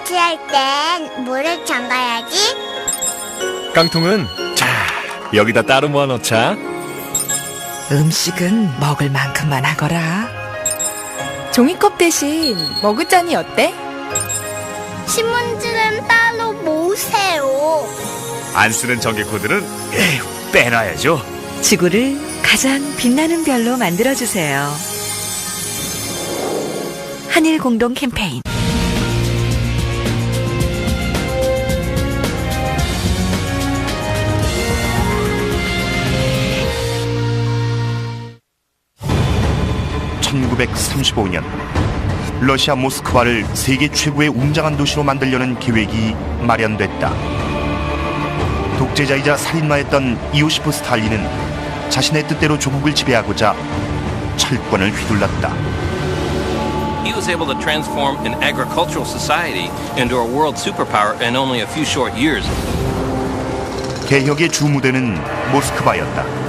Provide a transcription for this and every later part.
설치할 땐 물을 잠가야지. 깡통은 자 여기다 따로 모아놓자. 음식은 먹을 만큼만 하거라. 종이컵 대신 머그잔이 어때? 신문지는 따로 모으세요. 안 쓰는 전기코드는 빼놔야죠. 지구를 가장 빛나는 별로 만들어주세요. 한일 공동 캠페인. (1935년) 러시아 모스크바를 세계 최고의 웅장한 도시로 만들려는 계획이 마련됐다. 독재자이자 살인마였던 이오시프 스탈린은 자신의 뜻대로 조국을 지배하고자 철권을 휘둘렀다. He was able to transform an agricultural society into a world superpower in only a few short years. 개혁의 주무대는 모스크바였다.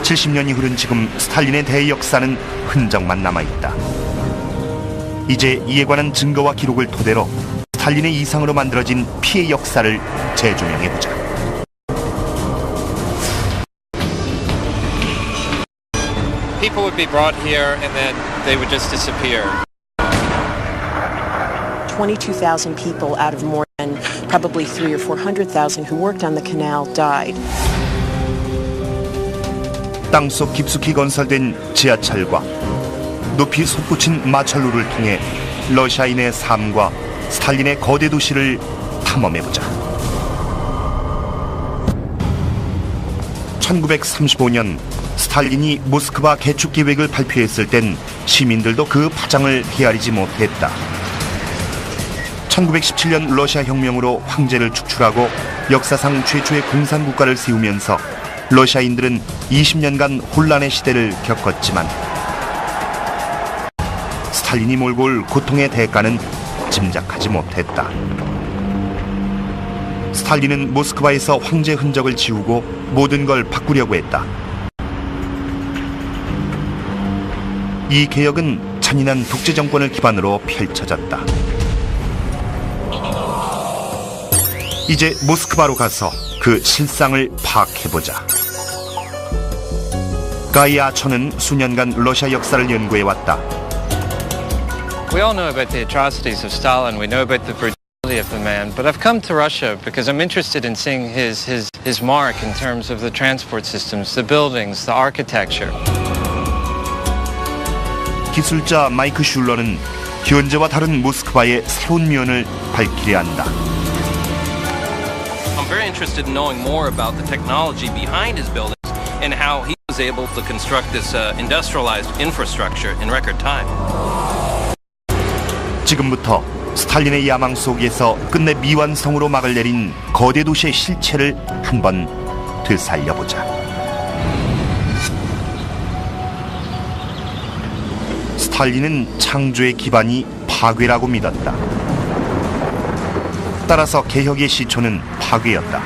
70년이 흐른 지금 스탈린의 대역사는 흔적만 남아있다. 이제 이에 관한 증거와 기록을 토대로 스탈린의 이상으로 만들어진 피해 역사를 재조명해보자. People would be brought here and then they would just disappear. 22,000 people out of more than probably 300,000 or 400,000 who worked on the canal died. 땅속 깊숙이 건설된 지하철과 높이 솟구친 마철로를 통해 러시아인의 삶과 스탈린의 거대 도시를 탐험해보자. 1935년 스탈린이 모스크바 개축 계획을 발표했을 땐 시민들도 그 파장을 헤아리지 못했다. 1917년 러시아 혁명으로 황제를 축출하고 역사상 최초의 공산국가를 세우면서 러시아인들은 20년간 혼란의 시대를 겪었지만 스탈린이 몰고 올 고통의 대가는 짐작하지 못했다. 스탈린은 모스크바에서 황제 흔적을 지우고 모든 걸 바꾸려고 했다. 이 개혁은 잔인한 독재 정권을 기반으로 펼쳐졌다. 이제 모스크바로 가서 그 실상을 파악해보자. 가이 아처는 수년간 러시아 역사를 연구해왔다. We all know about the atrocities of Stalin. We know about the brutality of the man. But I've come to Russia because I'm interested in seeing his mark in terms of the transport systems, the buildings, the architecture. 기술자 마이크 슐러는 현재와 다른 모스크바의 새로운 면을 밝히려 한다. I'm very interested in knowing more about the technology behind his buildings and how he was able to construct this industrialized infrastructure in record time. 지금부터 스탈린의 야망 속에서 끝내 미완성으로 막을 내린 거대 도시의 실체를 한번 되살려보자. 스탈린은 창조의 기반이 파괴라고 믿었다. 따라서 개혁의 시초는 파괴였다.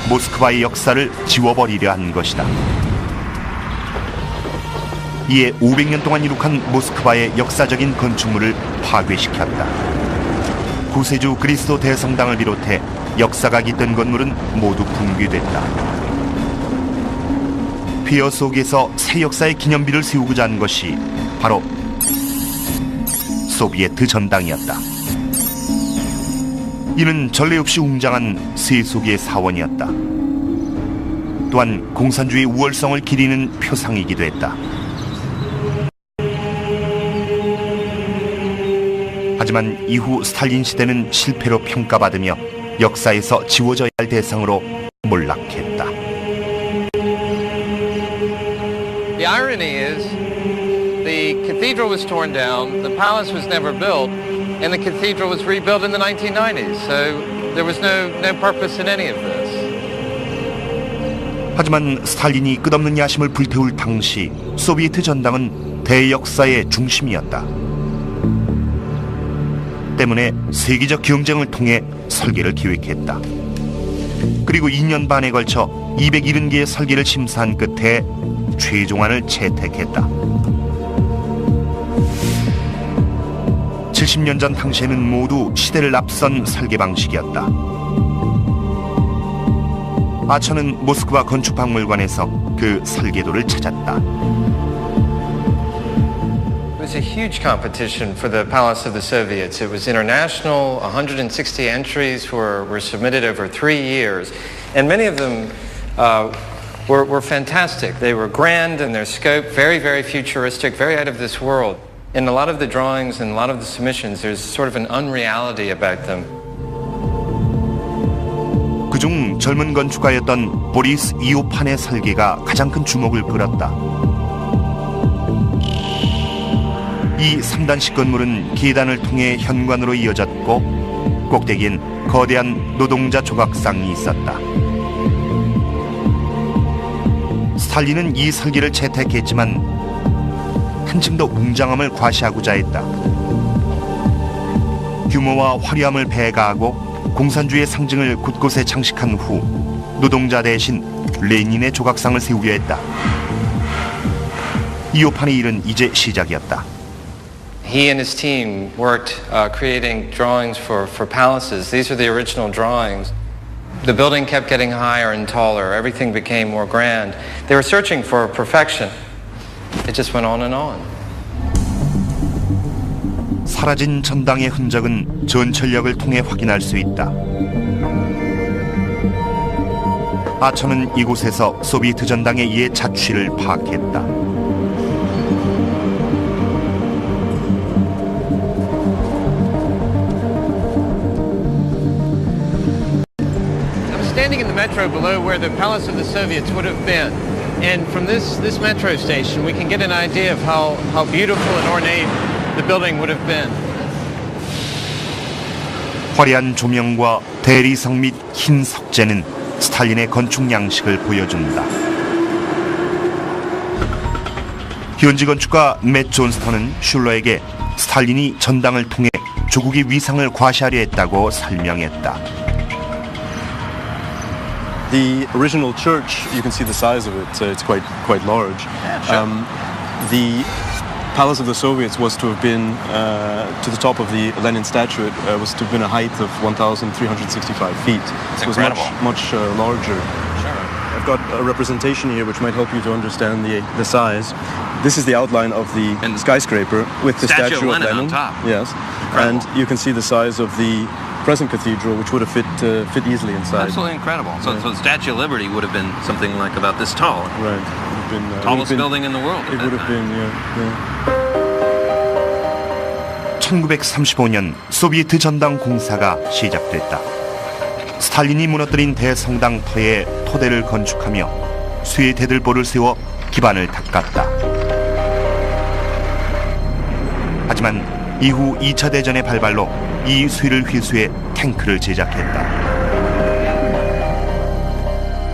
모스크바의 역사를 지워버리려 한 것이다. 이에 500년 동안 이룩한 모스크바의 역사적인 건축물을 파괴시켰다. 구세주 그리스도 대성당을 비롯해 역사가 깃든 건물은 모두 붕괴됐다. 폐허 속에서 새 역사의 기념비를 세우고자 한 것이 바로 소비에트 전당이었다. 이는 전례 없이 웅장한 세속의 사원이었다. 또한 공산주의 우월성을 기리는 표상이기도 했다. 하지만 이후 스탈린 시대는 실패로 평가받으며 역사에서 지워져야 할 대상으로 몰락했다. The irony is the cathedral was torn down, the palace was never built, and the cathedral was rebuilt in the 1990s. So there was no purpose in any of this. 하지만 스탈린이 끝없는 야심을 불태울 당시 소비에트 전당은 대역사의 중심이었다. 때문에 세계적 경쟁을 통해 설계를 기획했다. 그리고 2년 반에 걸쳐 270개의 설계를 심사한 끝에 최종안을 채택했다. 70년 전 당시에는 모두 시대를 앞선 설계 방식이었다. 아처는 모스크바 건축박물관에서 그 설계도를 찾았다. It was a huge competition for the Palace of the Soviets. It was international. 160 entries were submitted over 3 years. And many of them were fantastic. They were grand in their scope, very, very futuristic, very out of this world. In a lot of the drawings and a lot of the submissions, there's sort of an unreality about them. 그중 젊은 건축가였던 보리스 이오판의 설계가 가장 큰 주목을 끌었다. 이 3단식 건물은 계단을 통해 현관으로 이어졌고 꼭대기엔 거대한 노동자 조각상이 있었다. 스탈린은 이 설계를 채택했지만 한층 더 웅장함을 과시하고자 했다. 규모와 화려함을 배가하고 공산주의의 상징을 곳곳에 장식한 후 노동자 대신 레닌의 조각상을 세우려 했다. 이오판의 일은 이제 시작이었다. He and his team worked creating drawings for palaces. These are the original drawings. The building kept getting higher and taller. Everything became more grand. They were searching for perfection. It just went on and on. 사라진 전당의 흔적은 전철역을 통해 확인할 수 있다. 아처는 이곳에서 소비에트 전당의 옛 자취를 파악했다. I'm standing in the metro below where the Palace of the Soviets would have been. And from this metro station, we can get an idea of how beautiful and ornate the building would have been. 화려한 조명과 대리석 및 흰 석재는 스탈린의 건축 양식을 보여준다. 현지 건축가 맷 존스턴은 슐러에게 스탈린이 전당을 통해 조국의 위상을 과시하려 했다고 설명했다. The original church, you can see the size of it. It's quite large. The Palace of the Soviets was to have been to the top of the Lenin statue. It was to have been a height of 1,365 feet. It's it was incredible. much larger. Sure. I've got a representation here which might help you to understand the size. This is the outline of the skyscraper with the statue of Lenin on top. Yes, Incredible. and you can see the size of the present cathedral, which would have fit easily inside. Absolutely incredible. So the Statue of Liberty would have been something like about this tall. Right. It would have been, Tallest building in the world. It would have been, yeah. 1935년 소비에트 전당 공사가 시작됐다. 스탈린이 무너뜨린 대성당터에 토대를 건축하며 수의 대들보를 세워 기반을 닦았다. 하지만 이후 2차 대전의 발발로 이 수위를 회수해 탱크를 제작했다.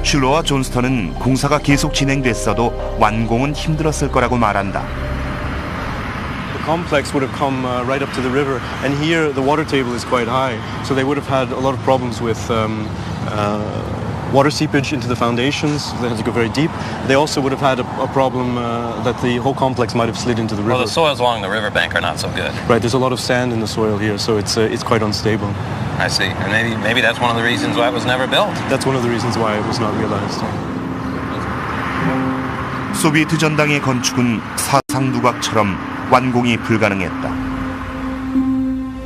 슐러와 존스턴은 공사가 계속 진행됐어도 완공은 힘들었을 거라고 말한다. The complex would have come right up to the river, and here the water table is quite high, so they would have had a lot of problems with water seepage into the foundations. They had to go very deep. They also would have had a problem that the whole complex might have slid into the river. Well, the soils along the riverbank are not so good. Right, there's a lot of sand in the soil here, so it's quite unstable. I see. And maybe that's one of the reasons why it was never built. That's one of the reasons why it was not realized. 소비에트 전당의 건축은 사상 누각처럼 완공이 불가능했다.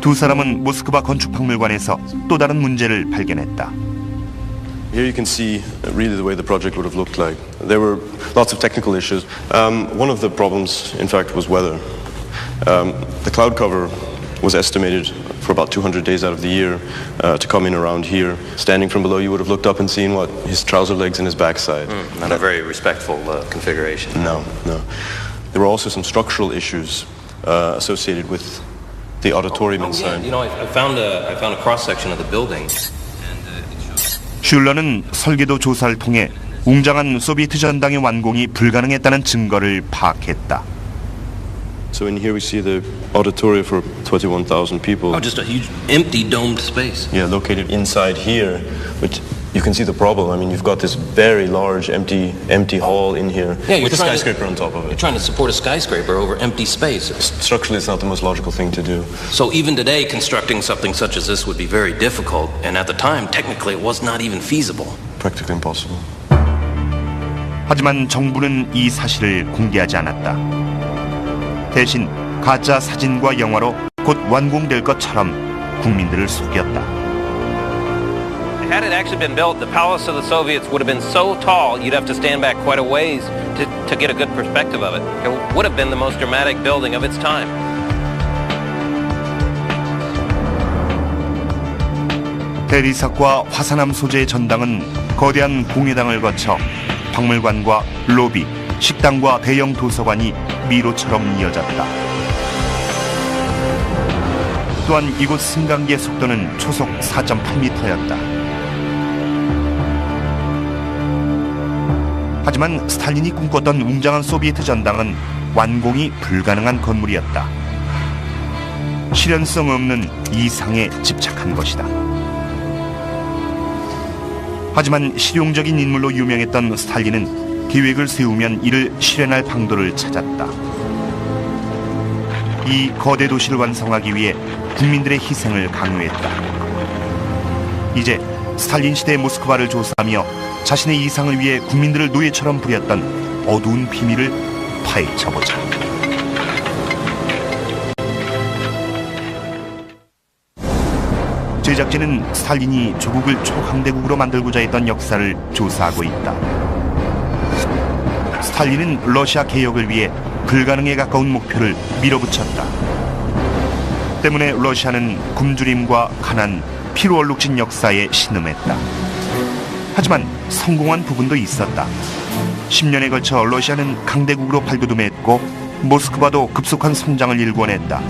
두 사람은 모스크바 건축박물관에서 또 다른 문제를 발견했다. Here you can see really the way the project would have looked like. There were lots of technical issues. One of the problems, in fact, was weather. The cloud cover was estimated for about 200 days out of the year to come in around here. Standing from below, you would have looked up and seen what? His trouser legs and his backside. Not a very respectful configuration. No. There were also some structural issues associated with the auditorium inside. You know, I found a cross-section of the building. 슐러는 설계도 조사를 통해 웅장한 소비에트 전당의 완공이 불가능했다는 증거를 파악했다. So in here we see the auditorium for 21,000 people. Oh, just a huge empty domed space. Yeah, located inside here, which you can see the problem. I mean, you've got this very large empty hall in here with a skyscraper on top of You're it. trying to support a skyscraper over empty space. Structurally, it's not the most logical thing to do. So even today, constructing something such as this would be very difficult, and at the time, technically, it was not even feasible. Practically impossible. 하지만 정부는 이 사실을 공개하지 않았다. 대신 가짜 사진과 영화로 곧 완공될 것처럼 국민들을 속였다. Had it actually been built, the palace of the Soviets would have been so tall, you'd have to stand back quite a ways to get a good perspective of it. It would have been the most dramatic building of its time. 대리석과 화산암 소재의 전당은 거대한 공회당을 거쳐 박물관과 로비, 식당과 대형 도서관이 미로처럼 이어졌다. 또한 이곳 승강기의 속도는 초속 4.8m였다. 하지만 스탈린이 꿈꿨던 웅장한 소비에트 전당은 완공이 불가능한 건물이었다. 실현성 없는 이상에 집착한 것이다. 하지만 실용적인 인물로 유명했던 스탈린은 계획을 세우면 이를 실현할 방도를 찾았다. 이 거대 도시를 완성하기 위해 국민들의 희생을 강요했다. 이제 스탈린 시대 모스크바를 조사하며 자신의 이상을 위해 국민들을 노예처럼 부렸던 어두운 비밀을 파헤쳐보자. 제작진은 스탈린이 조국을 초강대국으로 만들고자 했던 역사를 조사하고 있다. 스탈린은 러시아 개혁을 위해 불가능에 가까운 목표를 밀어붙였다. 때문에 러시아는 굶주림과 가난, 피로 얼룩진 역사에 신음했다. 하지만 성공한 부분도 있었다. 10년에 걸쳐 러시아는 강대국으로 발돋움했고 모스크바도 급속한 성장을 일궈냈다.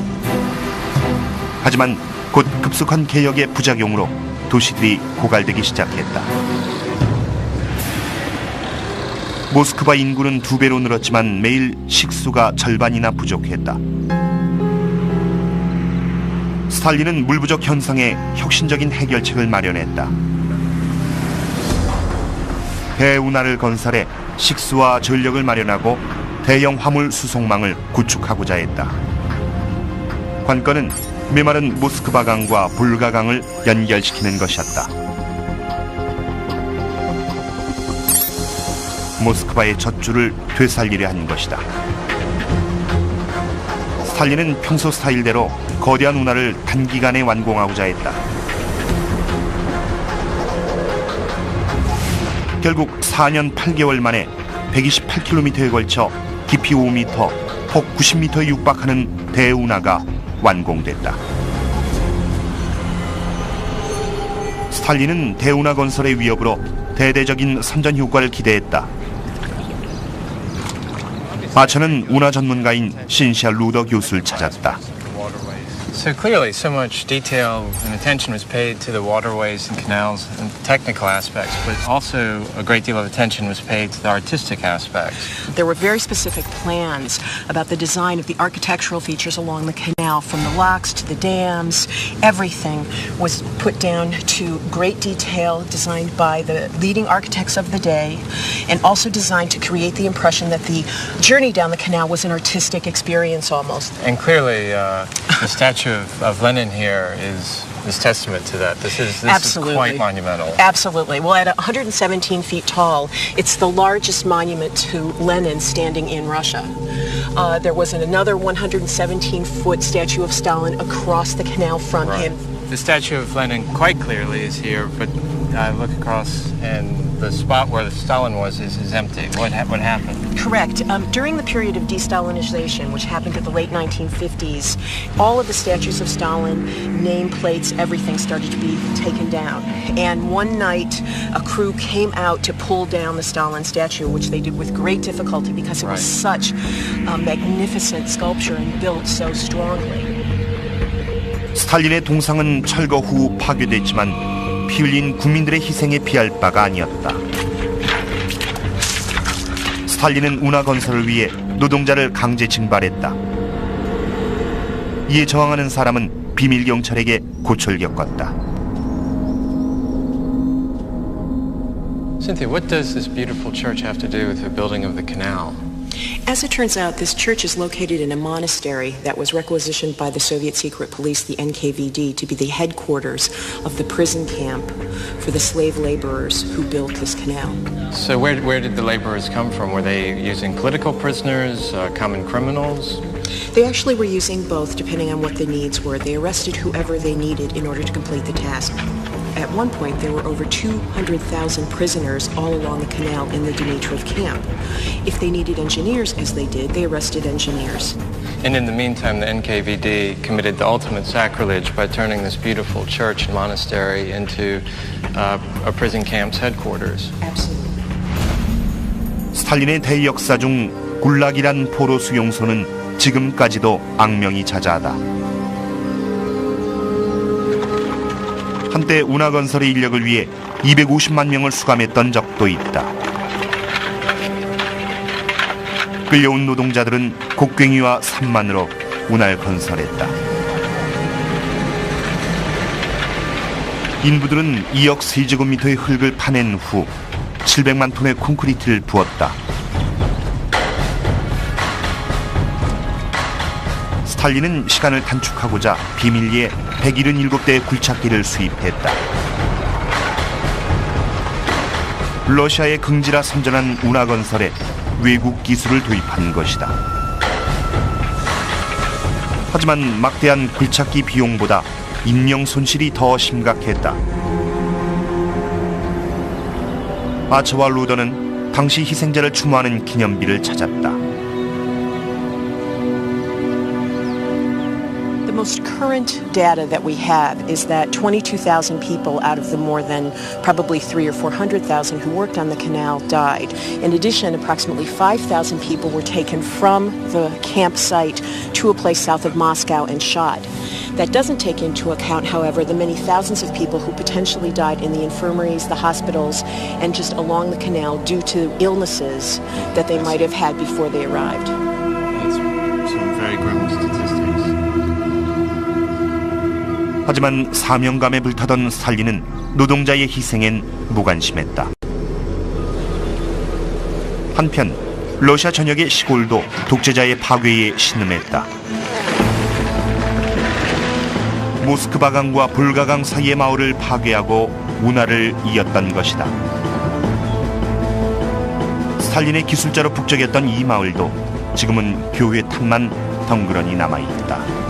하지만 곧 급속한 개혁의 부작용으로 도시들이 고갈되기 시작했다. 모스크바 인구는 2배로 늘었지만 매일 식수가 절반이나 부족했다. 스탈린은 물 부족 현상에 혁신적인 해결책을 마련했다. 대운하를 건설해 식수와 전력을 마련하고 대형 화물 수송망을 구축하고자 했다. 관건은 메마른 모스크바강과 볼가강을 연결시키는 것이었다. 모스크바의 젖줄을 되살리려 하는 것이다. 스탈린은 평소 스타일대로 거대한 운하를 단기간에 완공하고자 했다. 결국 4년 8개월 만에 128km에 걸쳐 깊이 5m, 폭 90m에 육박하는 대운하가 완공됐다. 스탈린은 대운하 건설의 위협으로 대대적인 선전 효과를 기대했다. 마천은 운하 전문가인 신시아 루더 교수를 찾았다. So clearly, so much detail and attention was paid to the waterways and canals and technical aspects, but also a great deal of attention was paid to the artistic aspects. There were very specific plans about the design of the architectural features along the canal, from the locks to the dams. Everything was put down to great detail, designed by the leading architects of the day, and also designed to create the impression that the journey down the canal was an artistic experience almost. And clearly, the statue of Lenin here is testament to that. This is quite monumental. Absolutely. Well, at 117 feet tall, it's the largest monument to Lenin standing in Russia. There was another 117-foot statue of Stalin across the canal from him. The statue of Lenin quite clearly is here, but I look across and the spot where Stalin was is empty. What happened? Correct. During the period of de-Stalinization, which happened in the late 1950s, all of the statues of Stalin, nameplates, everything started to be taken down. And one night, a crew came out to pull down the Stalin statue, which they did with great difficulty because it was such a magnificent sculpture and built so strongly. 스탈린의 동상은 철거 후 파괴됐지만 피 흘린 국민들의 희생에 비할 바가 아니었다. 스탈린은 운하 건설을 위해 노동자를 강제 징발했다. 이에 저항하는 사람은 비밀 경찰에게 고초를 겪었다. Cynthia, what does this beautiful church have to do with the building of the canal? As it turns out, this church is located in a monastery that was requisitioned by the Soviet secret police, the NKVD, to be the headquarters of the prison camp for the slave laborers who built this canal. So where did the laborers come from? Were they using political prisoners, common criminals? They actually were using both, depending on what the needs were. They arrested whoever they needed in order to complete the task. At one point, there were over 200,000 prisoners all along the canal in the Dmitrov camp. If they needed engineers, as they did, they arrested engineers. And in the meantime, the NKVD committed the ultimate sacrilege by turning this beautiful church and monastery into a prison camp's headquarters. Absolutely. 스탈린의 대역사 중 굴락이란 포로 수용소는 지금까지도 악명이 자자하다. 한때 운하건설의 인력을 위해 250만 명을 수감했던 적도 있다. 끌려온 노동자들은 곡괭이와 산만으로 운하를 건설했다. 인부들은 2억 세제곱미터의 흙을 파낸 후 700만 톤의 콘크리트를 부었다. 스탈린은 시간을 단축하고자 비밀리에 177대의 굴착기를 수입했다. 러시아의 긍지라 선전한 운하건설에 외국 기술을 도입한 것이다. 하지만 막대한 굴착기 비용보다 인명 손실이 더 심각했다. 아처와 루더는 당시 희생자를 추모하는 기념비를 찾았다. The most current data that we have is that 22,000 people out of the more than probably 300,000 or 400,000 who worked on the canal died. In addition, approximately 5,000 people were taken from the campsite to a place south of Moscow and shot. That doesn't take into account, however, the many thousands of people who potentially died in the infirmaries, the hospitals, and just along the canal due to illnesses that they might have had before they arrived. That's some very grim statistics. 하지만 사명감에 불타던 스탈린은 노동자의 희생엔 무관심했다. 한편 러시아 전역의 시골도 독재자의 파괴에 신음했다. 모스크바강과 볼가강 사이의 마을을 파괴하고 운하를 이었던 것이다. 스탈린의 기술자로 북적였던 이 마을도 지금은 교회 탑만 덩그러니 남아있다.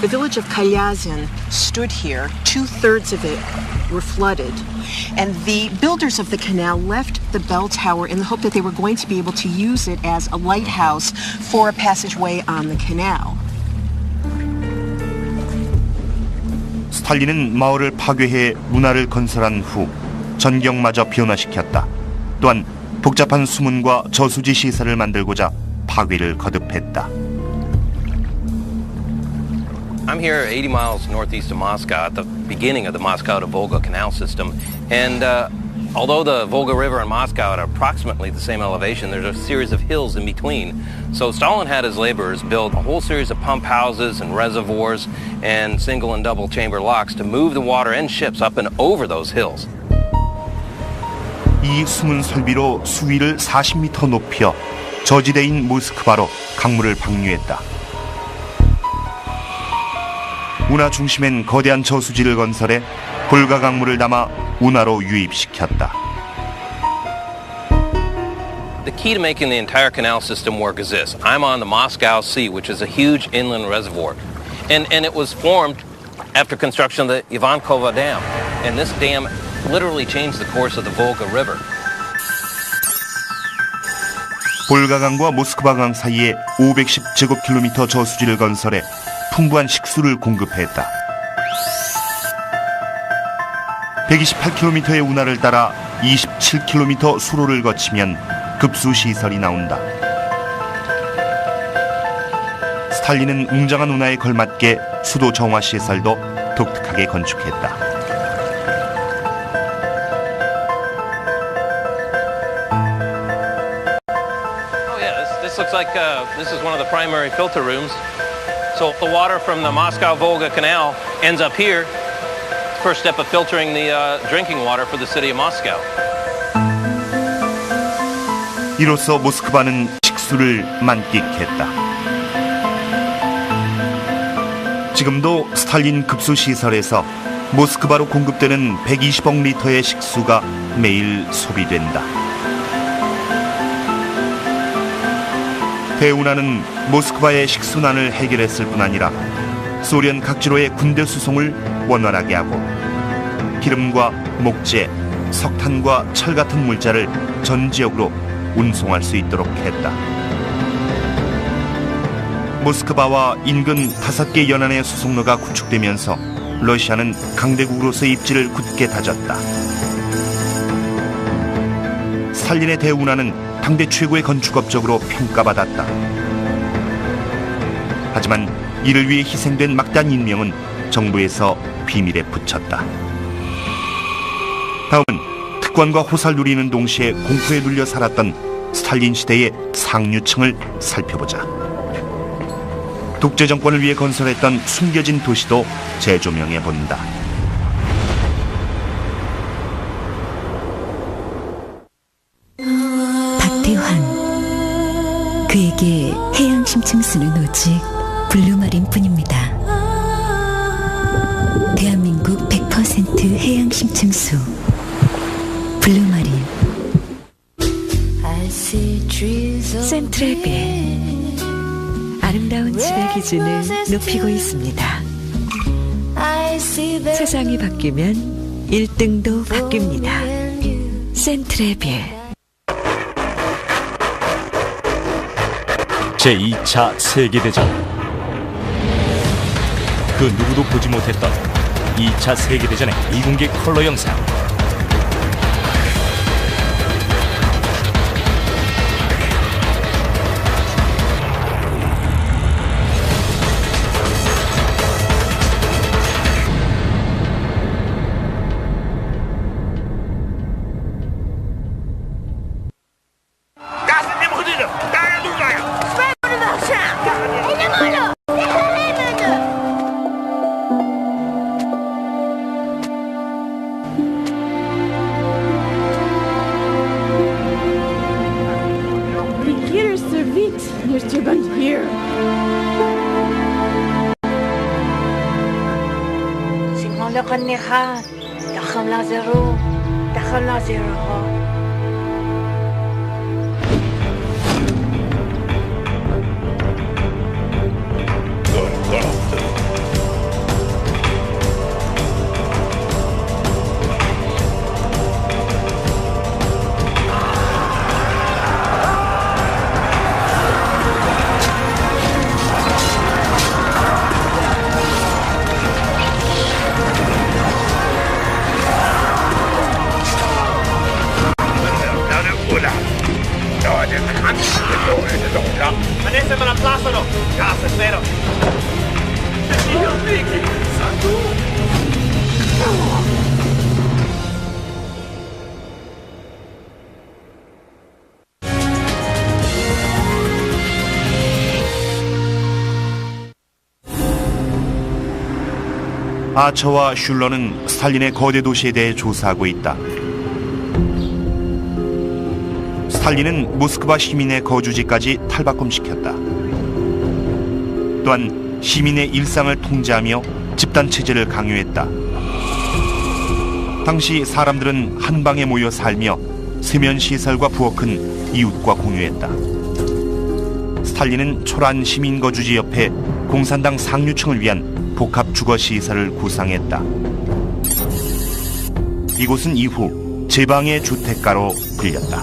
The village of Kalyazin stood here. 2/3 of it were flooded. And the builders of the canal left the bell tower in the hope that they were going to be able to use it as a lighthouse for a passageway on the canal. 스탈린은 마을을 파괴해 운하를 건설한 후 전경마저 변화시켰다. 또한 복잡한 수문과 저수지 시설을 만들고자 파괴를 거듭했다. I'm here 80 miles northeast of Moscow at the beginning of the Moscow to Volga canal system. And although the Volga River and Moscow are approximately the same elevation, there's a series of hills in between. So Stalin had his laborers build a whole series of pump houses and reservoirs and single and double chamber locks to move the water and ships up and over those hills. 이 수문 설비로 수위를 40m 높여 저지대인 모스크바로 강물을 방류했다. 운하 중심엔 거대한 저수지를 건설해 볼가 강물을 담아 운하로 유입시켰다. The key to making the entire canal system work is this. I'm on the Moscow Sea, which is a huge inland reservoir. And it was formed after construction of the Ivankova Dam. And this dam literally changed the course of the Volga River. 볼가강과 모스크바강 사이에 510제곱킬로미터 저수지를 건설해 풍부한 식수를 공급했다. 128km의 운하를 따라 27km 수로를 거치면 급수시설이 나온다. 스탈린은 웅장한 운하에 걸맞게 수도 정화 시설도 독특하게 건축했다. Oh yeah, this looks like this is one of the primary filter rooms. So the water from the Moscow-Volga Canal ends up here first step of filtering the drinking water for the city of Moscow. 이로써 모스크바는 식수를 만끽했다. 지금도 스탈린 급수 시설에서 모스크바로 공급되는 120억 리터의 식수가 매일 소비된다. 대운하는 모스크바의 식수난을 해결했을 뿐 아니라 소련 각지로의 군대 수송을 원활하게 하고 기름과 목재, 석탄과 철 같은 물자를 전 지역으로 운송할 수 있도록 했다. 모스크바와 인근 5개 연안의 수송로가 구축되면서 러시아는 강대국으로서의 입지를 굳게 다졌다. 스탈린의 대운하는 당대 최고의 건축업적으로 평가받았다. 하지만 이를 위해 희생된 막대한 인명은 정부에서 비밀에 붙였다. 다음은 특권과 호사를 누리는 동시에 공포에 눌려 살았던 스탈린 시대의 상류층을 살펴보자. 독재 정권을 위해 건설했던 숨겨진 도시도 재조명해 본다. 박대환. 그에게 해양 심층수는 오직 블루마린뿐입니다. 대한민국 100% 해양 심층수 블루마린. 센트레빌. 아름다운 집의 기준을 높이고 있습니다. 세상이 바뀌면 1등도 바뀝니다. 센트레빌. 제2차 세계대전. 그 누구도 보지 못했던 2차 세계대전의 이공계 컬러 영상. 아처와 슐러는 스탈린의 거대도시에 대해 조사하고 있다. 스탈린은 모스크바 시민의 거주지까지 탈바꿈시켰다. 또한 시민의 일상을 통제하며 집단체제를 강요했다. 당시 사람들은 한 방에 모여 살며 세면시설과 부엌은 이웃과 공유했다. 스탈린은 초란 시민 거주지 옆에 공산당 상류층을 위한 복합 주거시설을 구상했다. 이곳은 이후 제방의 주택가로 불렸다.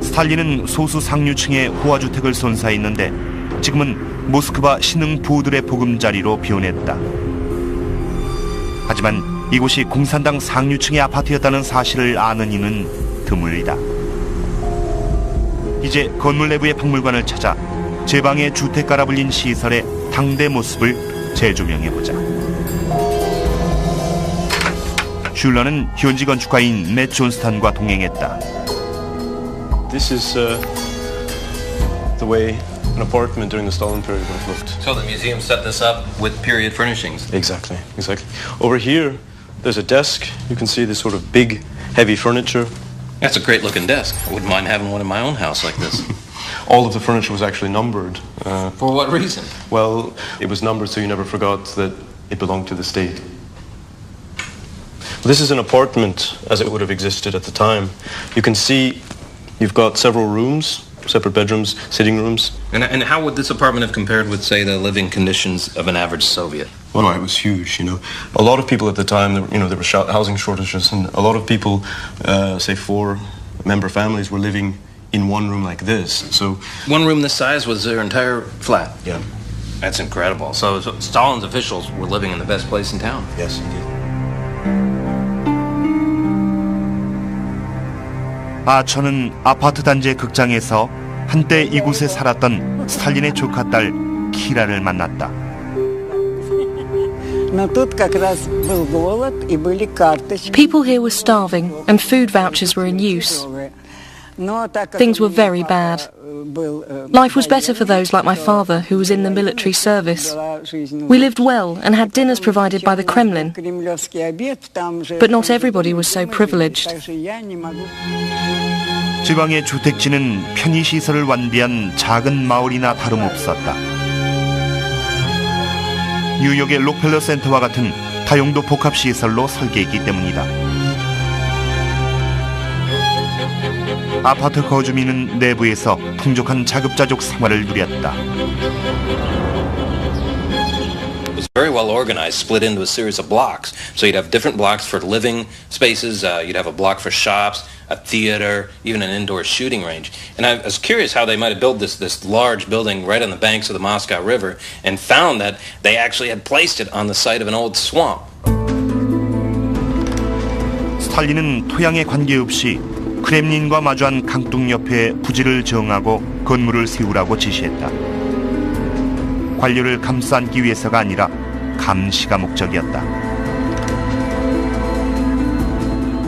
스탈린은 소수 상류층의 호화주택을 선사했는데 지금은 모스크바 신흥 부호들의 보금자리로 변했다. 하지만 이곳이 공산당 상류층의 아파트였다는 사실을 아는 이는 드물다. 이제 건물 내부의 박물관을 찾아 제방의 주택가라 불린 시설의 당대 모습을 재조명해보자. 슐러는 현지 건축가인 맷 존스턴과 동행했다. This is the way an apartment during the Stalin period would have looked. So the museum set this up with period furnishings. Exactly. Over here, there's a desk. You can see this sort of big, heavy furniture. That's a great looking desk. I wouldn't mind having one in my own house like this. All of the furniture was actually numbered. For what reason? Well, it was numbered so you never forgot that it belonged to the state. This is an apartment as it would have existed at the time. You can see you've got several rooms, separate bedrooms, sitting rooms. And how would this apartment have compared with, say, the living conditions of an average Soviet? Well, it was huge, you know. A lot of people at the time, there were housing shortages, and a lot of people, say 4-member families, were living in one room like this. So one room this size was their entire flat? Yeah. That's incredible. So Stalin's officials were living in the best place in town? Yes, indeed. 아처는 아파트 단지의 극장에서 한때 이곳에 살았던 스탈린의 조카 딸 키라를 만났다. People here were starving and food vouchers were in use. Things were very bad. Life was better for those like my father, who was in the military service. We lived well and had dinners provided by the Kremlin. But not everybody was so privileged. 지방의 주택지는 편의시설을 완비한 작은 마을이나 다름없었다. 뉴욕의 록펠러 센터와 같은 다용도 복합시설로 설계했기 때문이다. 아파트 거주민은 내부에서 풍족한 자급자족 생활을 누렸다. It was very well organized, split into a series of blocks. So you'd have different blocks for living spaces, you'd have a block for shops, a theater, even an indoor shooting range. And I was curious how they might have built this large building right on the banks of the Moscow River and found that they actually had placed it on the site of an old swamp. 스탈린은 토양에 관계없이 크렘린과 마주한 강둑 옆에 부지를 정하고 건물을 세우라고 지시했다. 관료를 감싸안기 위해서가 아니라 감시가 목적이었다.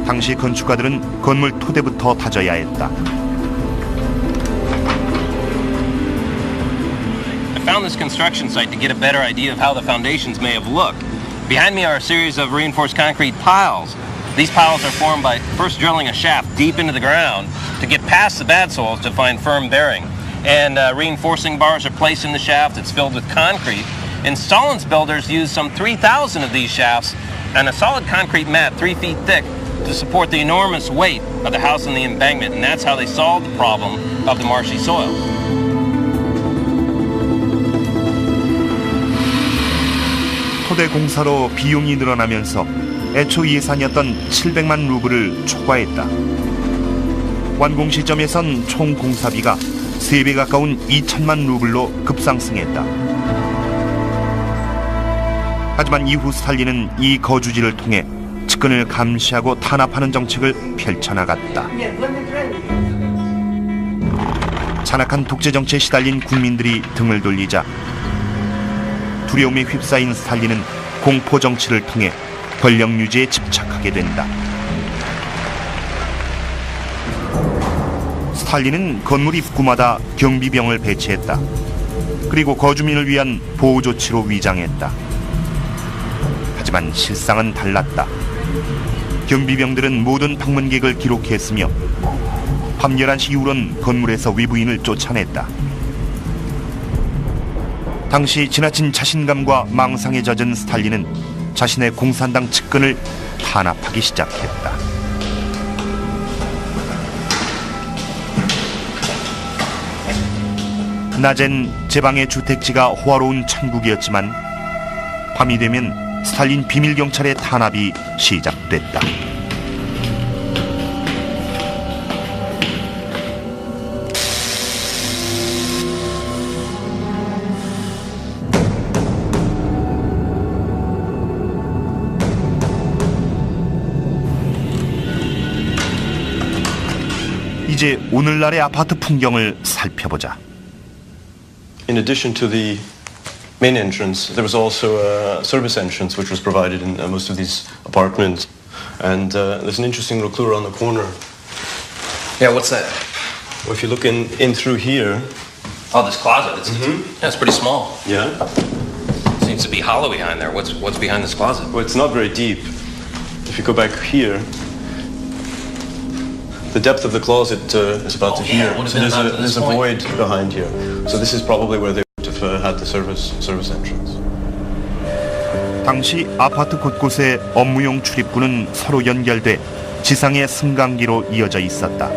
당시 건축가들은 건물 토대부터 다져야 했다. I found this construction site to get a better idea of how the foundations may have looked. Behind me are a series of reinforced concrete piles. These piles are formed by first drilling a shaft deep into the ground to get past the bad soils to find firm bearing. And reinforcing bars are placed in the shaft. It's filled with concrete. And Stalin's builders used some 3,000 of these shafts and a solid concrete mat 3 feet thick to support the enormous weight of the house and the embankment. And that's how they solved the problem of the marshy soils. 토대 공사로 비용이 늘어나면서 애초 예산이었던 700만 루블을 초과했다. 완공 시점에선 총 공사비가 3배 가까운 2천만 루블로 급상승했다. 하지만 이후 스탈린은 이 거주지를 통해 측근을 감시하고 탄압하는 정책을 펼쳐나갔다. 잔악한 독재 정치에 시달린 국민들이 등을 돌리자 두려움에 휩싸인 스탈린은 공포 정치를 통해 권력 유지에 집착하게 된다. 스탈린은 건물 입구마다 경비병을 배치했다. 그리고 거주민을 위한 보호 조치로 위장했다. 하지만 실상은 달랐다. 경비병들은 모든 방문객을 기록했으며 밤 11시 이후론 건물에서 외부인을 쫓아냈다. 당시 지나친 자신감과 망상에 젖은 스탈린은 자신의 공산당 측근을 탄압하기 시작했다. 낮엔 제방의 주택지가 호화로운 천국이었지만 밤이 되면 스탈린 비밀경찰의 탄압이 시작됐다. 이제 오늘날의 아파트 풍경을 살펴보자. In addition to the main entrance, there was also a service entrance which was provided in most of these apartments. And there's an interesting little clue around the corner. Yeah, what's that? Well, if you look in through here, Oh, this closet. It's pretty small. Yeah. Seems to be hollow behind there. What's behind this closet? Well, it's not very deep. If you go back here, the depth of the closet is about to here. So there's a void behind here. So this is probably where they would have had the service entrance. 당시 아파트 곳곳에 업무용 출입구는 서로 연결돼 지상의 승강기로 이어져 있었다.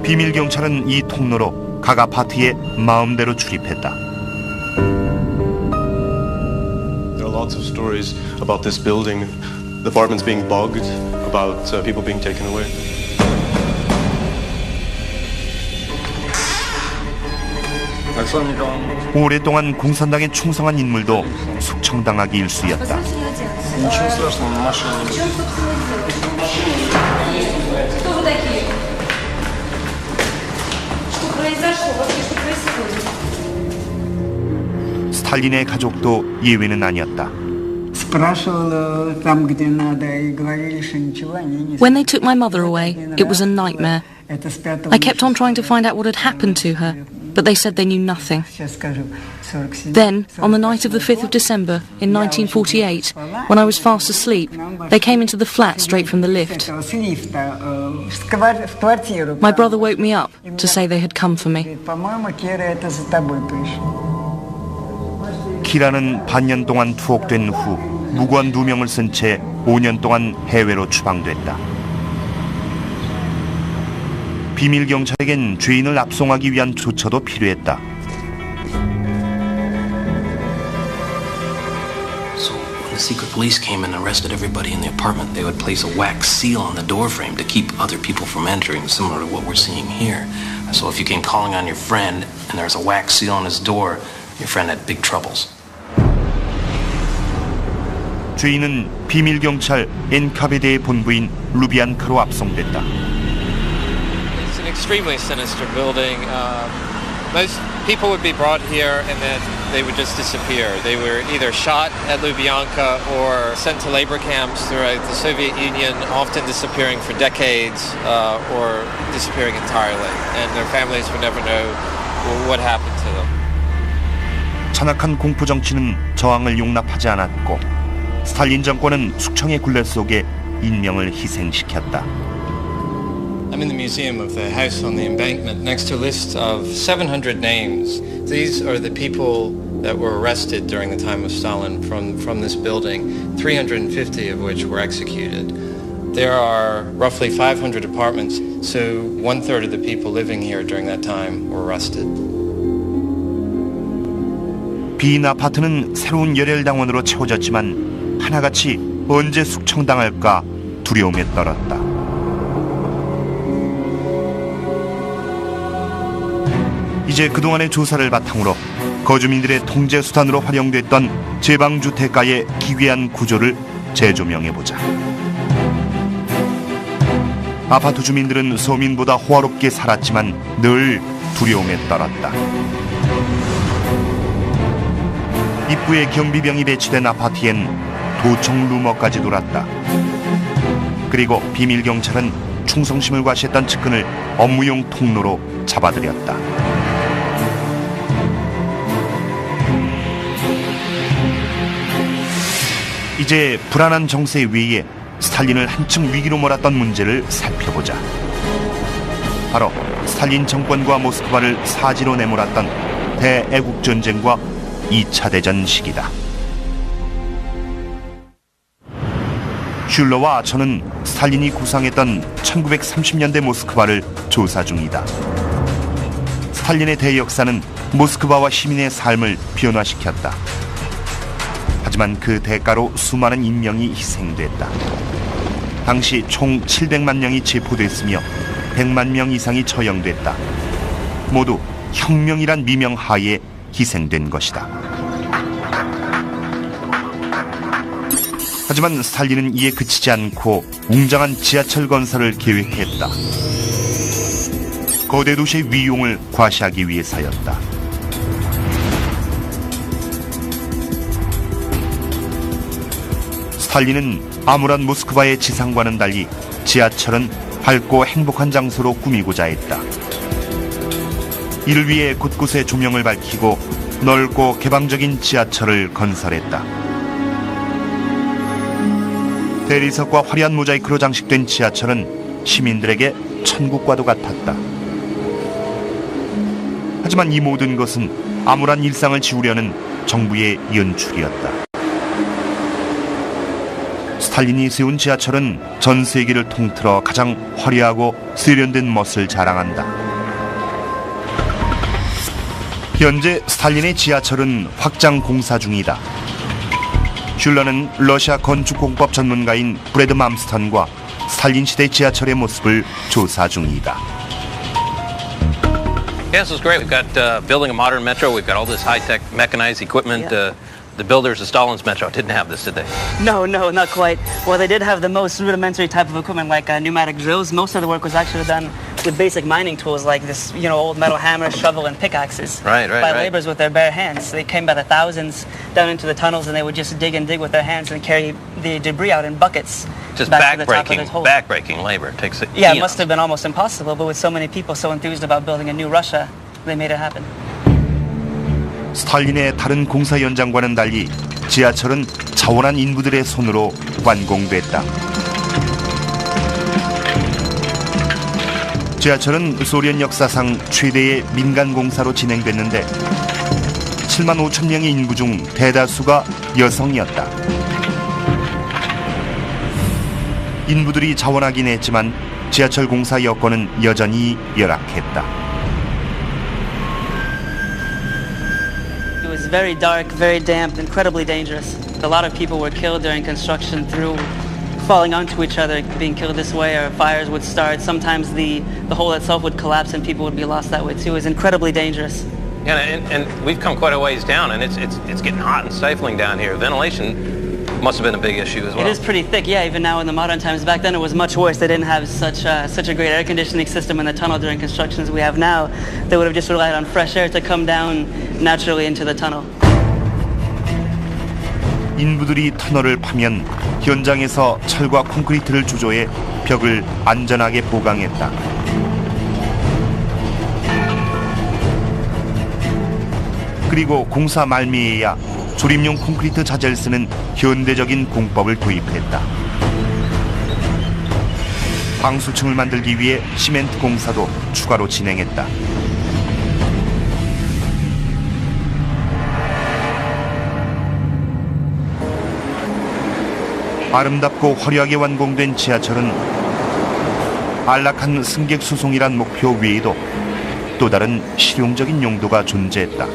비밀 경찰은 이 통로로 각 아파트에 마음대로 출입했다. There are lots of stories about this building, the apartments being bugged, about people being taken away. 오랫동안 공산당에 충성한 인물도 숙청당하기 일쑤였다. 스탈린의 가족도 예외는 아니었다. When they took my mother away, it was a nightmare. I kept on trying to find out what had happened to her, but they said they knew nothing. Then, on the night of the 5th of December in 1948, when I was fast asleep, they came into the flat straight from the lift. My brother woke me up to say they had come for me. 키라는 반년 동안 투옥된 후 무고한 2명을 쓴 채 5년 동안 해외로 추방됐다. 비밀 경찰에겐 죄인을 압송하기 위한 조처도 필요했다. So when the secret police came and arrested everybody in the apartment, they would place a wax seal on the door frame to keep other people from entering, similar to what we're seeing here. So if you came calling on your friend and there's a wax seal on his door, your friend had big troubles. 죄인은 비밀 경찰 엔카베데의 본부인 루비안카로 압송됐다. It's an extremely sinister building. Most people would be brought here and then they would just disappear. They were either shot at Lubyanka or sent to labor camps throughout the Soviet Union, often disappearing for decades or disappearing entirely. And their families would never know what happened to them. 잔악한 공포 정치는 저항을 용납하지 않았고 스탈린 정권은 숙청의 굴레 속에 인명을 희생시켰다. I'm in the museum of the house on the embankment next to a list of 700 names. These are the people that were arrested during the time of Stalin from this building, 350 of which were executed. There are roughly 500 apartments, so 1/3 of the people living here during that time were arrested. 빈 아파트는 새로운 열혈당원으로 채워졌지만 하나같이 언제 숙청당할까 두려움에 떨었다. 이제 그동안의 조사를 바탕으로 거주민들의 통제 수단으로 활용됐던 제방주택가의 기괴한 구조를 재조명해보자. 아파트 주민들은 서민보다 호화롭게 살았지만 늘 두려움에 떨었다. 입구에 경비병이 배치된 아파트엔 도청 루머까지 돌았다. 그리고 비밀 경찰은 충성심을 과시했던 측근을 업무용 통로로 잡아들였다. 이제 불안한 정세 위에 스탈린을 한층 위기로 몰았던 문제를 살펴보자. 바로 스탈린 정권과 모스크바를 사지로 내몰았던 대애국전쟁과 2차 대전 시기다. 슐러와 저는 스탈린이 구상했던 1930년대 모스크바를 조사 중이다. 스탈린의 대역사는 모스크바와 시민의 삶을 변화시켰다. 하지만 그 대가로 수많은 인명이 희생됐다. 당시 총 700만 명이 체포됐으며 100만 명 이상이 처형됐다. 모두 혁명이란 미명 하에 희생된 것이다. 하지만 스탈린은 이에 그치지 않고 웅장한 지하철 건설을 계획했다. 거대도시의 위용을 과시하기 위해서였다. 스탈린은 암울한 모스크바의 지상과는 달리 지하철은 밝고 행복한 장소로 꾸미고자 했다. 이를 위해 곳곳에 조명을 밝히고 넓고 개방적인 지하철을 건설했다. 대리석과 화려한 모자이크로 장식된 지하철은 시민들에게 천국과도 같았다. 하지만 이 모든 것은 암울한 일상을 지우려는 정부의 연출이었다. 스탈린이 세운 지하철은 전 세계를 통틀어 가장 화려하고 세련된 멋을 자랑한다. 현재 스탈린의 지하철은 확장 공사 중이다. 슐러는 러시아 건축공법 전문가인 브래드 맘스턴과 스탈린 시대 지하철의 모습을 조사 중이다. Yes, it's great. We've got building a modern metro. We've got all this high-tech mechanized equipment. The builders of Stalin's metro didn't have this, did they? No, not quite. Well, they did have the most rudimentary type of equipment, like pneumatic drills. Most of the work was actually done with basic mining tools, like this, old metal hammer, shovel, and pickaxes. Right. By laborers with their bare hands. They came by the thousands down into the tunnels, and they would just dig with their hands and carry the debris out in buckets. Just back to the top of the hole. backbreaking labor. It takes Yeah, it must have been almost impossible, but with so many people so enthused about building a new Russia, they made it happen. 스탈린의 다른 공사 현장과는 달리 지하철은 자원한 인부들의 손으로 완공됐다. 지하철은 소련 역사상 최대의 민간 공사로 진행됐는데 7만 5천 명의 인구 중 대다수가 여성이었다. 인부들이 자원하긴 했지만 지하철 공사 여건은 여전히 열악했다. It was very dark, very damp, incredibly dangerous. A lot of people were killed during construction through falling onto each other, being killed this way, or fires would start. Sometimes the hole itself would collapse and people would be lost that way too. It was incredibly dangerous. Yeah, and we've come quite a ways down, and it's getting hot and stifling down here. Ventilation must have been a big issue as well. It is pretty thick, yeah, even now in the modern times. Back then it was much worse. They didn't have such a great air conditioning system in the tunnel during construction as we have now. They would have just relied on fresh air to come down naturally into the tunnel. 인부들이 터널을 파면 현장에서 철과 콘크리트를 조조해 벽을 안전하게 보강했다. 그리고 공사 말미에야 조립용 콘크리트 자재를 쓰는 현대적인 공법을 도입했다. 방수층을 만들기 위해 시멘트 공사도 추가로 진행했다. 아름답고 화려하게 완공된 지하철은 안락한 승객 수송이란 목표 외에도 또 다른 실용적인 용도가 존재했다.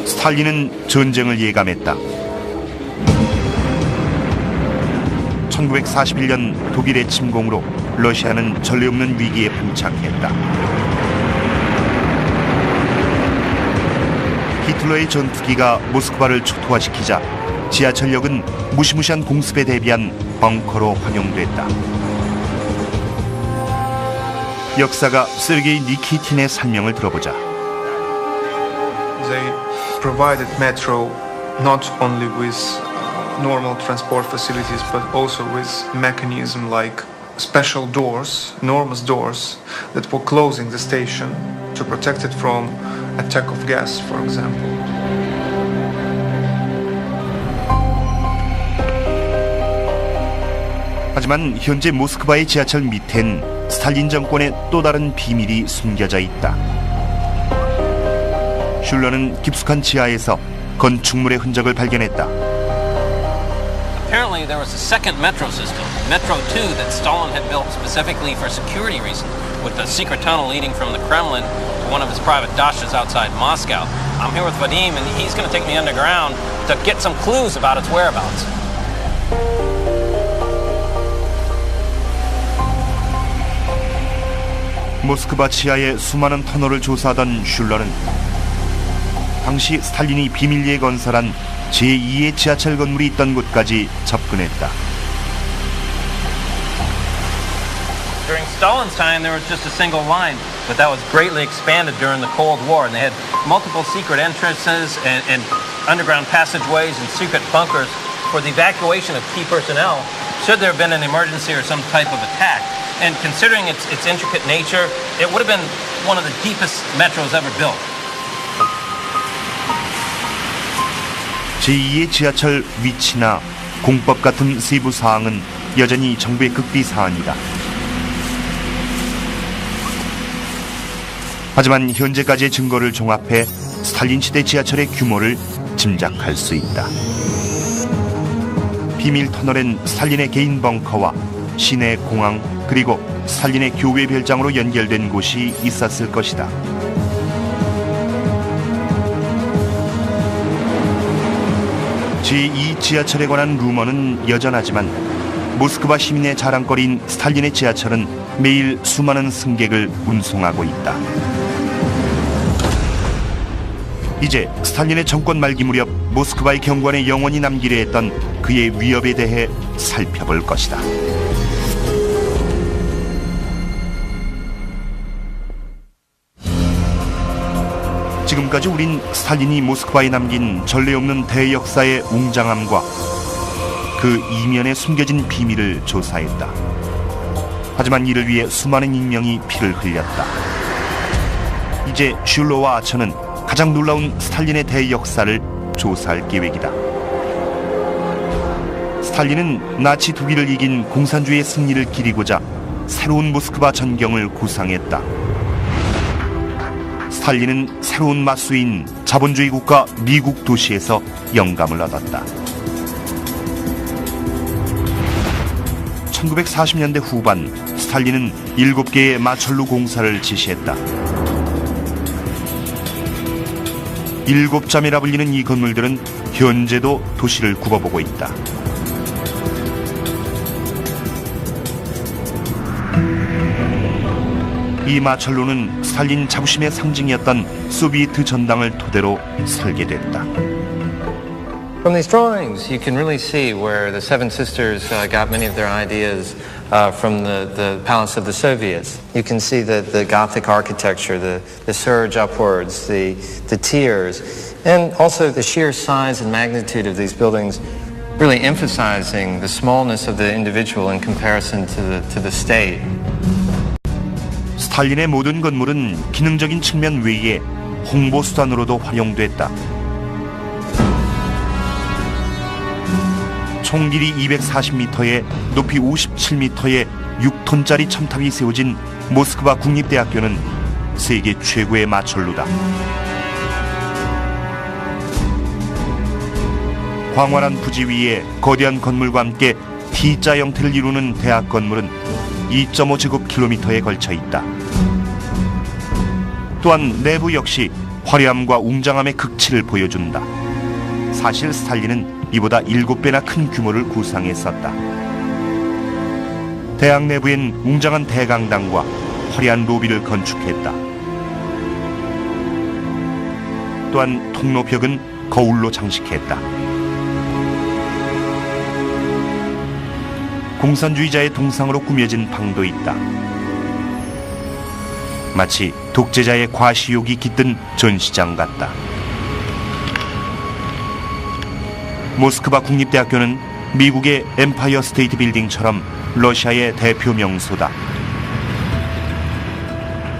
스탈린은 전쟁을 예감했다. 1941년 독일의 침공으로 러시아는 전례 없는 위기에 봉착했다. 히틀러의 전투기가 모스크바를 초토화시키자 지하철역은 무시무시한 공습에 대비한 벙커로 활용됐다. 역사가 세르게이 니키틴의 설명을 들어보자. They provided metro not only with normal transport facilities but also with mechanism like special doors, enormous doors that were closing the station to protect it from attack of gas, for example. 하지만 현재 모스크바의 지하철 밑엔 스탈린 정권의 또 다른 비밀이 숨겨져 있다. 슐러는 깊숙한 지하에서 건축물의 흔적을 발견했다. Apparently there was a second metro system, Metro 2, that Stalin had built specifically for security reasons, with a secret tunnel leading from the Kremlin to one of his private dashas outside Moscow. I'm here with Vadim, and he's going to take me underground to get some clues about its whereabouts. 모스크바 지하의 수많은 터널을 조사하던 슐러는 당시 스탈린이 비밀리에 건설한 제2의 지하철 건물이 있던 곳까지 접근했다. During Stalin's time, there was just a single line, but that was greatly expanded during the Cold War, and they had multiple secret entrances and underground passageways and secret bunkers for the evacuation of key personnel should there have been an emergency or some type of attack. And considering its intricate nature, it would have been one of the deepest metros ever built. 제2의 지하철 위치나 공법 같은 세부 사항은 여전히 정부의 극비 사안이다. 하지만 현재까지의 증거를 종합해 스탈린 시대 지하철의 규모를 짐작할 수 있다. 비밀 터널엔 스탈린의 개인 벙커와 시내 공항 그리고 스탈린의 교외 별장으로 연결된 곳이 있었을 것이다. 제2 지하철에 관한 루머는 여전하지만 모스크바 시민의 자랑거리인 스탈린의 지하철은 매일 수많은 승객을 운송하고 있다. 이제 스탈린의 정권 말기 무렵 모스크바의 경관에 영원히 남기려 했던 그의 위협에 대해 살펴볼 것이다. 지금까지 우린 스탈린이 모스크바에 남긴 전례 없는 대역사의 웅장함과 그 이면에 숨겨진 비밀을 조사했다. 하지만 이를 위해 수많은 인명이 피를 흘렸다. 이제 슐러와 아처는 가장 놀라운 스탈린의 대역사를 조사할 계획이다. 스탈린은 나치 독일을 이긴 공산주의의 승리를 기리고자 새로운 모스크바 전경을 구상했다. 스탈린은 새로운 맞수인 자본주의 국가 미국 도시에서 영감을 얻었다. 1940년대 후반 스탈린은 7개의 마철로 공사를 지시했다. 7잠이라 불리는 이 건물들은 현재도 도시를 굽어보고 있다. 이 마철로는 스탈린 자부심의 상징이었던 소비에트 전당을 토대로 설계됐다. From these drawings, you can really see where the Seven Sisters got many of their ideas from the palace of the Soviets. You can see the Gothic architecture, the surge upwards, the tiers, and also the sheer size and magnitude of these buildings, really emphasizing the smallness of the individual in comparison to the state. 스탈린의 모든 건물은 기능적인 측면 외에 홍보 수단으로도 활용됐다. 총 길이 240m에 높이 57m의 6톤짜리 첨탑이 세워진 모스크바 국립대학교는 세계 최고의 마철로다. 광활한 부지 위에 거대한 건물과 함께 T자 형태를 이루는 대학 건물은 2.5제곱킬로미터에 걸쳐 있다. 또한 내부 역시 화려함과 웅장함의 극치를 보여준다. 사실 스탈린은 이보다 7배나 큰 규모를 구상했었다. 대학 내부엔 웅장한 대강당과 화려한 로비를 건축했다. 또한 통로벽은 거울로 장식했다. 공산주의자의 동상으로 꾸며진 방도 있다. 마치 독재자의 과시욕이 깃든 전시장 같다. 모스크바 국립대학교는 미국의 엠파이어 스테이트 빌딩처럼 러시아의 대표 명소다.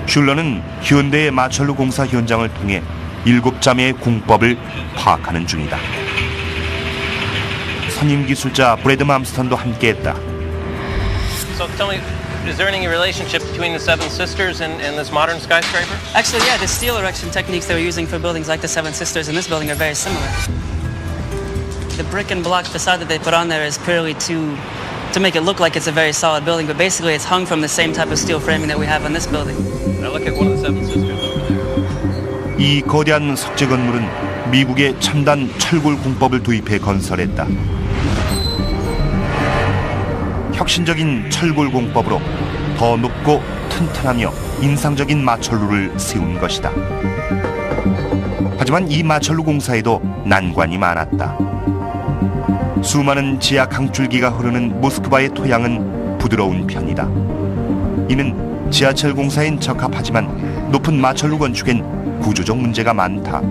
슐러는 현대의 마철로 공사 현장을 통해 7자매의 공법을 파악하는 중이다. 선임 기술자 브래드 맘스턴도 함께했다. So tell me, is there any relationship between the Seven Sisters and this modern skyscraper? Actually, yeah, the steel erection techniques they were using for buildings like the Seven Sisters in this building are very similar. The brick and block facade that they put on there is purely to make it look like it's a very solid building, but basically it's hung from the same type of steel framing that we have in this building. Now look at one of the Seven Sisters over there. 이 거대한 석재 건물은 미국의 첨단 철골 공법을 도입해 건설했다. 혁신적인 철골 공법으로 더 높고 튼튼하며 인상적인 마철로를 세운 것이다. 하지만 이 마철로 공사에도 난관이 많았다. 수많은 지하 강줄기가 흐르는 모스크바의 토양은 부드러운 편이다. 이는 지하철 공사엔 적합하지만 높은 마철로 건축엔 구조적 문제가 많다.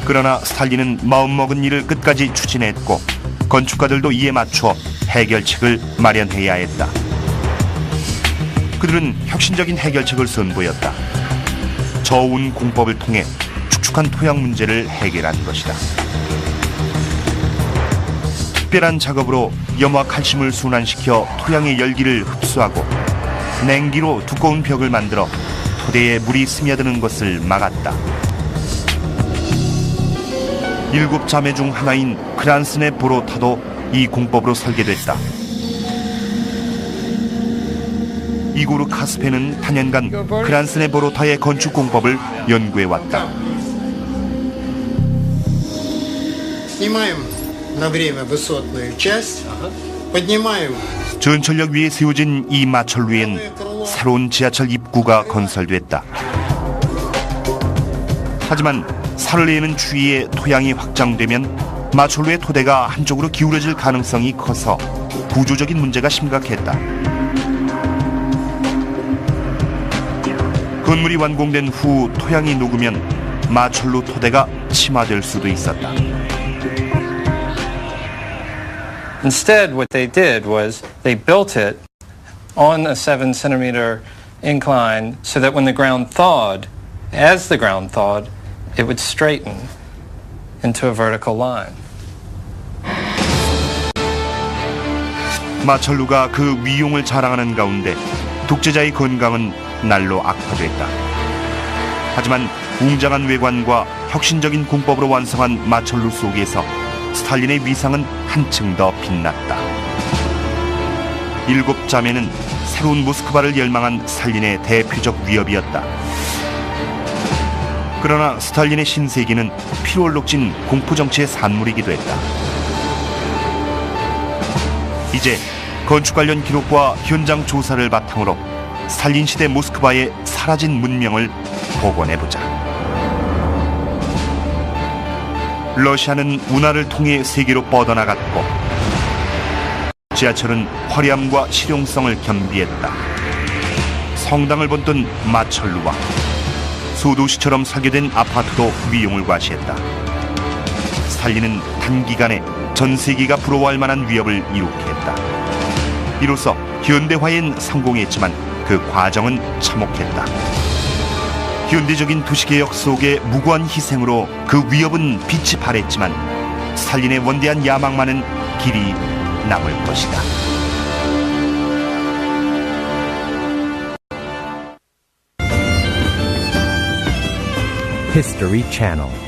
그러나 스탈린은 마음먹은 일을 끝까지 추진했고 건축가들도 이에 맞춰 해결책을 마련해야 했다. 그들은 혁신적인 해결책을 선보였다. 저온 공법을 통해 축축한 토양 문제를 해결한 것이다. 특별한 작업으로 염화 칼슘을 순환시켜 토양의 열기를 흡수하고 냉기로 두꺼운 벽을 만들어 토대에 물이 스며드는 것을 막았다. 7자매 중 하나인 크란슨의 보로타도 이 공법으로 설계됐다. 이고르 카스페는 단연간 크란슨의 보로타의 건축 공법을 연구해왔다. 전철역 위에 세워진 이 마철루엔 새로운 지하철 입구가 건설됐다. 하지만 사를레는 추위에 토양이 확장되면 마철루의 토대가 한쪽으로 기울어질 가능성이 커서 구조적인 문제가 심각했다. 건물이 완공된 후 토양이 녹으면 마철루 토대가 침하될 수도 있었다. Instead, what they did was they built it on a 7-centimeter incline so that when the ground thawed, as the ground thawed, it would straighten into a vertical line. 마철루가 그 위용을 자랑하는 가운데 독재자의 건강은 날로 악화됐다. 하지만 웅장한 외관과 혁신적인 공법으로 완성한 마철루 속에서 스탈린의 위상은 한층 더 빛났다. 7자매는 새로운 모스크바를 열망한 스탈린의 대표적 위협이었다. 그러나 스탈린의 신세계는 피로올록진 공포정치의 산물이기도 했다. 이제 건축 관련 기록과 현장 조사를 바탕으로 스탈린 시대 모스크바의 사라진 문명을 복원해보자. 러시아는 운하를 통해 세계로 뻗어나갔고 지하철은 화려함과 실용성을 겸비했다. 성당을 본뜬 마철루와 소도시처럼 설계된 아파트도 위용을 과시했다. 스탈린은 단기간에 전 세계가 부러워할 만한 위협을 이룩해 했다. 이로써 현대화엔 성공했지만 그 과정은 참혹했다. 현대적인 도시개혁 속의 무고한 희생으로 그 위협은 빛이 발했지만 스탈린의 원대한 야망만은 길이 남을 것이다. History Channel